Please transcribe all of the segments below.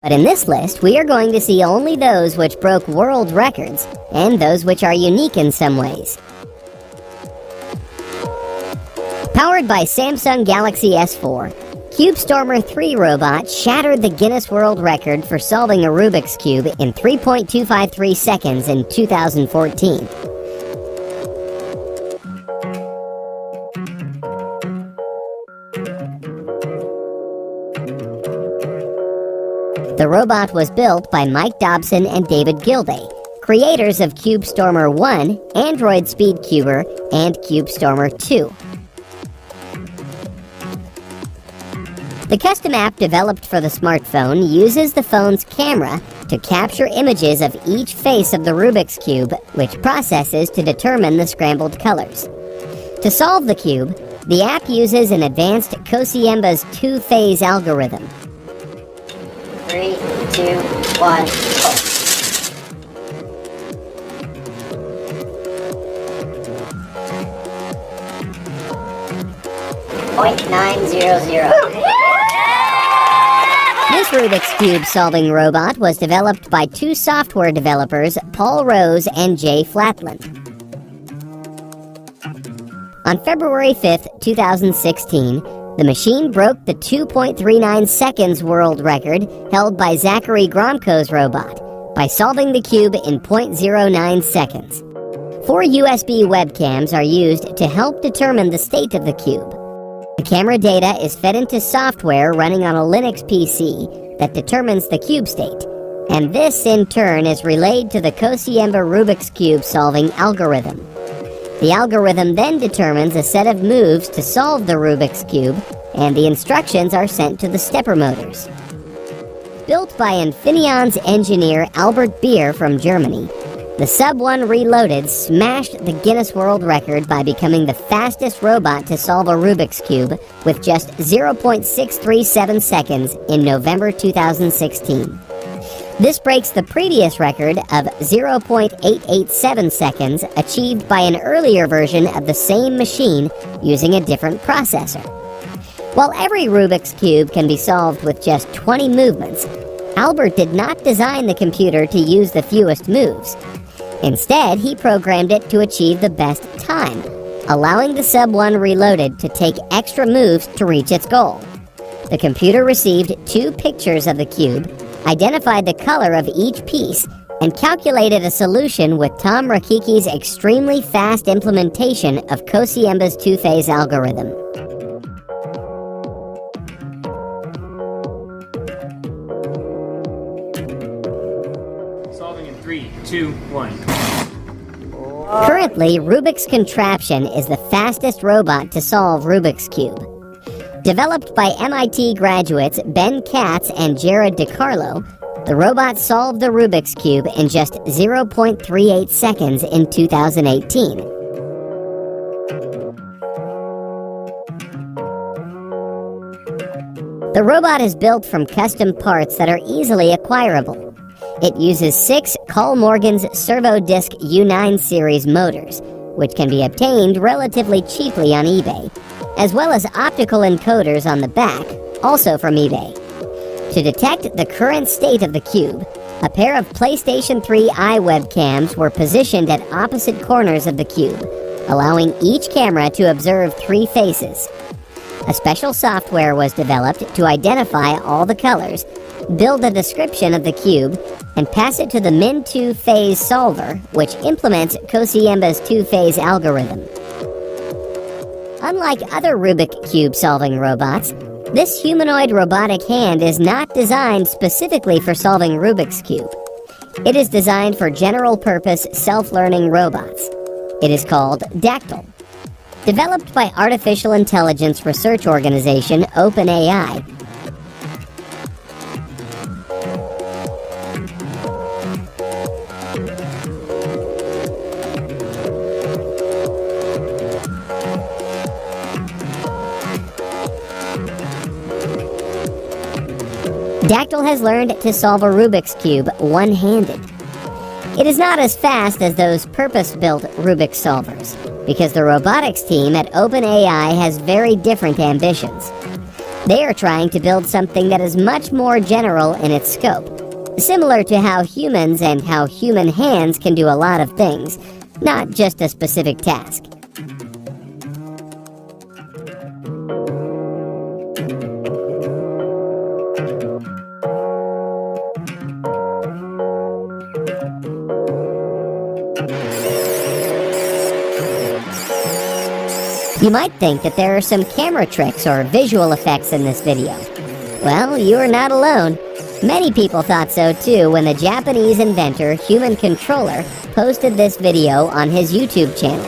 But in this list, we are going to see only those which broke world records and those which are unique in some ways. Powered by Samsung Galaxy S4, CubeStormer 3 robot shattered the Guinness World Record for solving a Rubik's Cube in 3.253 seconds in 2014. The robot was built by Mike Dobson and David Gilday, creators of CubeStormer 1, Android Speedcuber, and CubeStormer 2. The custom app developed for the smartphone uses the phone's camera to capture images of each face of the Rubik's Cube, which processes to determine the scrambled colors. To solve the cube, the app uses an advanced CuBeTec's two-phase algorithm. 3, 2, 1, go. 0.900. This Rubik's Cube solving robot was developed by two software developers, Paul Rose and Jay Flatland. On February 5, 2016, the machine broke the 2.39 seconds world record held by Zachary Gromko's robot by solving the cube in 0.09 seconds. 4 USB webcams are used to help determine the state of the cube. The camera data is fed into software running on a Linux PC that determines the cube state, and this in turn is relayed to the CuBeTec Rubik's Cube solving algorithm. The algorithm then determines a set of moves to solve the Rubik's Cube, and the instructions are sent to the stepper motors. Built by Inventions engineer Albert Beer from Germany, the Sub 1 Reloaded smashed the Guinness World Record by becoming the fastest robot to solve a Rubik's Cube with just 0.637 seconds in November 2016. This breaks the previous record of 0.887 seconds achieved by an earlier version of the same machine using a different processor. While every Rubik's Cube can be solved with just 20 movements, Albert did not design the computer to use the fewest moves. Instead, he programmed it to achieve the best time, allowing the Sub 1 Reloaded to take extra moves to reach its goal. The computer received 2 pictures of the cube, identified the color of each piece, and calculated a solution with Tom Rakiki's extremely fast implementation of CuBeTec's two-phase algorithm. Solving in 3, 2, 1. Currently, Rubik's Contraption is the fastest robot to solve Rubik's Cube. Developed by MIT graduates Ben Katz and Jared DiCarlo, the robot solved the Rubik's Cube in just 0.38 seconds in 2018. The robot is built from custom parts that are easily acquirable. It uses 6 Kollmorgen's Servodisc U9 series motors, which can be obtained relatively cheaply on eBay, as well as optical encoders on the back, also from eBay. To detect the current state of the cube, a pair of PlayStation 3 eye webcams were positioned at opposite corners of the cube, allowing each camera to observe 3 faces. A special software was developed to identify all the colors, build a description of the cube, and pass it to the Min2 phase solver, which implements CuBeTec's two-phase algorithm. Unlike other Rubik Cube solving robots, this humanoid robotic hand is not designed specifically for solving Rubik's Cube. It is designed for general-purpose self-learning robots. It is called Dactyl. Developed by artificial intelligence research organization OpenAI, Dactyl has learned to solve a Rubik's Cube one-handed. It is not as fast as those purpose-built Rubik's solvers, because the robotics team at OpenAI has very different ambitions. They are trying to build something that is much more general in its scope, similar to how humans and how human hands can do a lot of things, not just a specific task. You might think that there are some camera tricks or visual effects in this video. Well, you are not alone. Many people thought so too when the Japanese inventor Human Controller posted this video on his YouTube channel.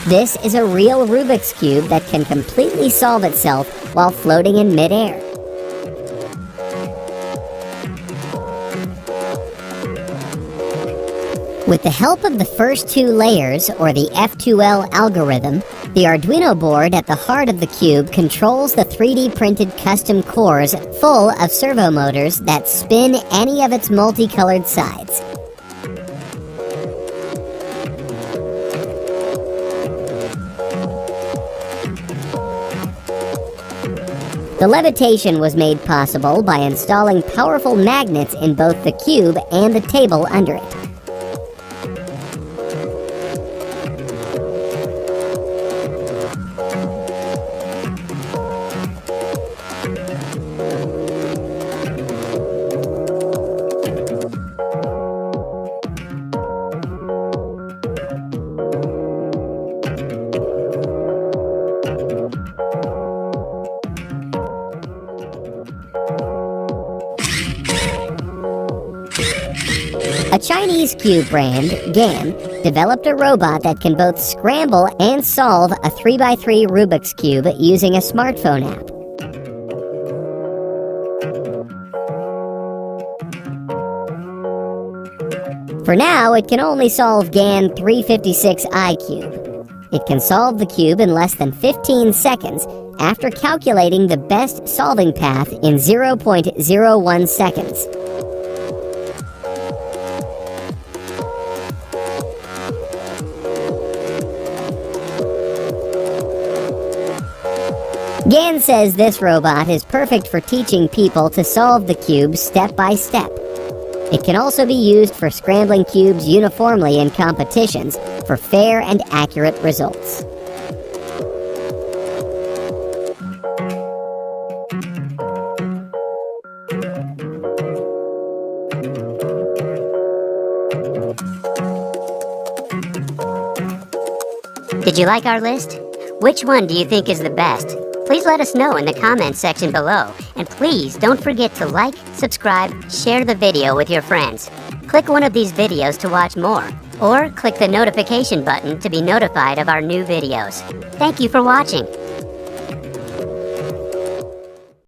This is a real Rubik's Cube that can completely solve itself while floating in midair. With the help of the first two layers, or the F2L algorithm, the Arduino board at the heart of the cube controls the 3D printed custom cores full of servo motors that spin any of its multicolored sides. The levitation was made possible by installing powerful magnets in both the cube and the table under it. A Chinese cube brand, Gan, developed a robot that can both scramble and solve a 3x3 Rubik's Cube using a smartphone app. For now, it can only solve Gan 356i cube. It can solve the cube in less than 15 seconds after calculating the best solving path in 0.01 seconds. Gan says this robot is perfect for teaching people to solve the cube step by step. It can also be used for scrambling cubes uniformly in competitions for fair and accurate results. Did you like our list? Which one do you think is the best? Please let us know in the comments section below, and please don't forget to like, subscribe, share the video with your friends. Click one of these videos to watch more, or click the notification button to be notified of our new videos. Thank you for watching.